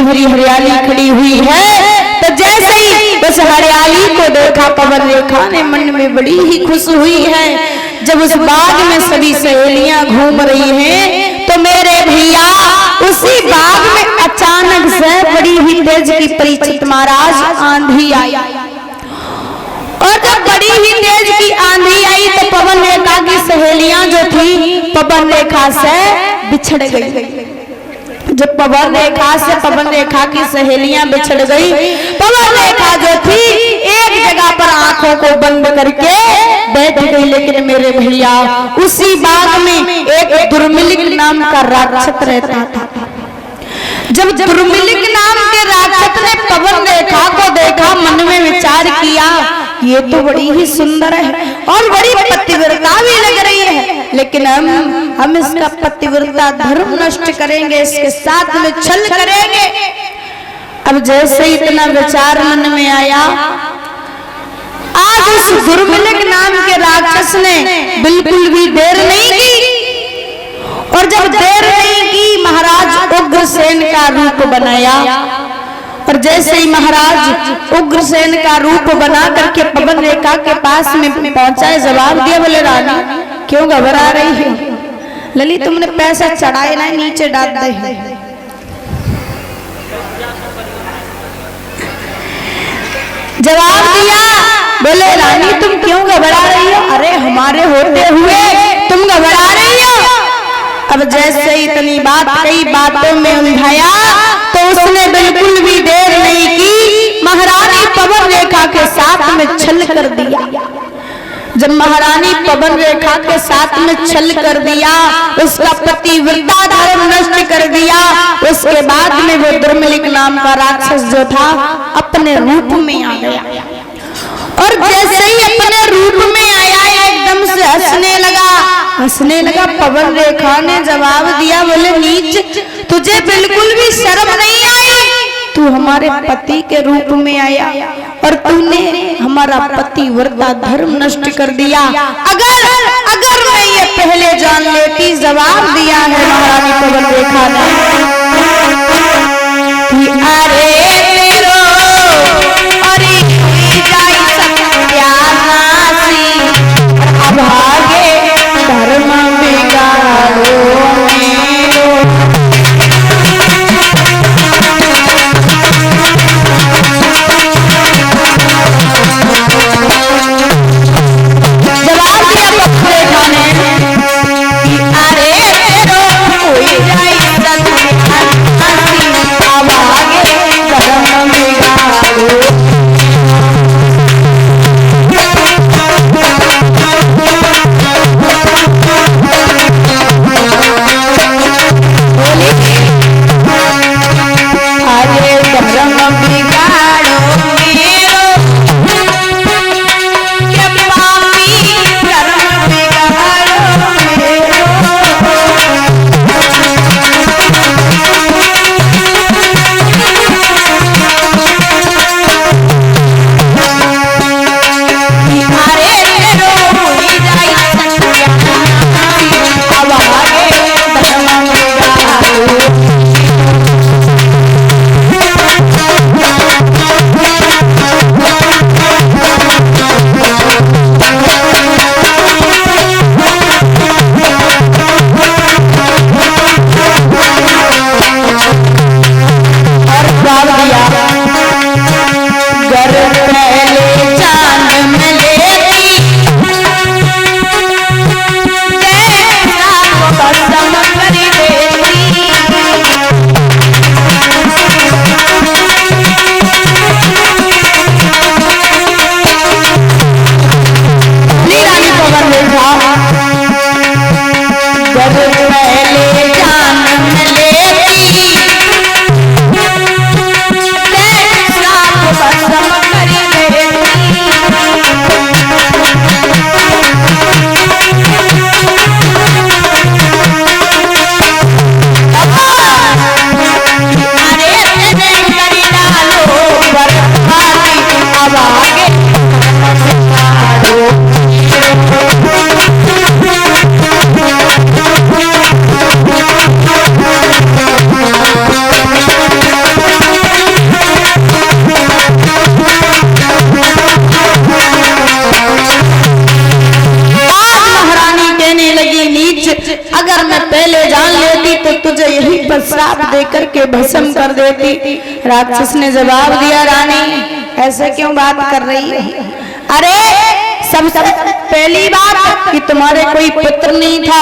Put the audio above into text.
भरी हरियाली खड़ी हुई है। तो जैसे ही उस हरियाली को देखा पवन रेखा ने मन में बड़ी ही खुश हुई है। जब उस बाग में सभी सहेलियां घूम रही हैं तो मेरे भैया उसी बाग में अचानक से बड़ी ही तेज की परीक्षित महाराज आंधी आई। और जब बड़ी ही तेज की आंधी आई तो पवन रेखा की सहेलियां जो थी पवन रेखा से बिछड़ गई। जब पवन रेखा की सहेलियां बिछड़ गई, पवन रेखा जो थी एक जगह पर आंखों को बंद करके बैठ गई। लेकिन मेरे भैया उसी बाग में एक दुर्मिलिक नाम का राक्षस रहता था। जब दुर्मिलिक नाम के राक्षस ने पवन रेखा को देखा, मन में विचार किया ये तो बड़ी ही सुंदर है और बड़ी पतिव्रता भी लग रही है, लेकिन हम इसका पतिव्रता धर्म नष्ट करेंगे, इसके साथ में छल करेंगे। अब जैसे इतना विचार मन में आया, आज उस दुर्मिलिक नाम के राक्षस ने बिल्कुल भी देर नहीं की। और जब देर नहीं की, महाराज उग्रसेन का रूप बनाया। और जैसे ही महाराज उग्रसेन का रूप बना करके पवन रेखा के पास में पहुंचा, जवाब दिया, बोले रानी क्यों घबरा रही हो? लली तुमने पैसा चढ़ाए ना, नीचे डाल दे। जवाब दिया, बोले रानी तुम क्यों घबरा रही हो? अरे हमारे होते हुए तुम घबरा रही हो। अब जैसे इतनी बात कई बातों में उलझाया तो उसने बिल्कुल भी देर नहीं की, महारानी पवन रेखा के साथ में छल कर दिया। जब महारानी पवन रेखा के साथ में छल कर दिया, उसका पतिव्रता धर्म नष्ट कर दिया, उसके बाद में वो दुर्मिलिक नाम का राक्षस जो था अपने रूप में आ गया। और जैसे ही अपने रूप में आया एकदम से हंसने लगा। पवन रेखा ने जवाब दिया, बोले नीच, तुझे बिल्कुल भी शर्म नहीं आई? तू हमारे पति के रूप में आया और तूने हमारा पतिव्रता धर्म नष्ट कर दिया। अगर मैं ये पहले जान लेती, जवाब दिया है महारानी पवन रेखा ने, अरे धर्म बिगाड़ो पर श्राप देकर के भस्म कर देती। राक्षस ने जवाब दिया, रानी ऐसे क्यों बात कर रही है? अरे सबसे पहली बात कि तुम्हारे कोई पुत्र नहीं था,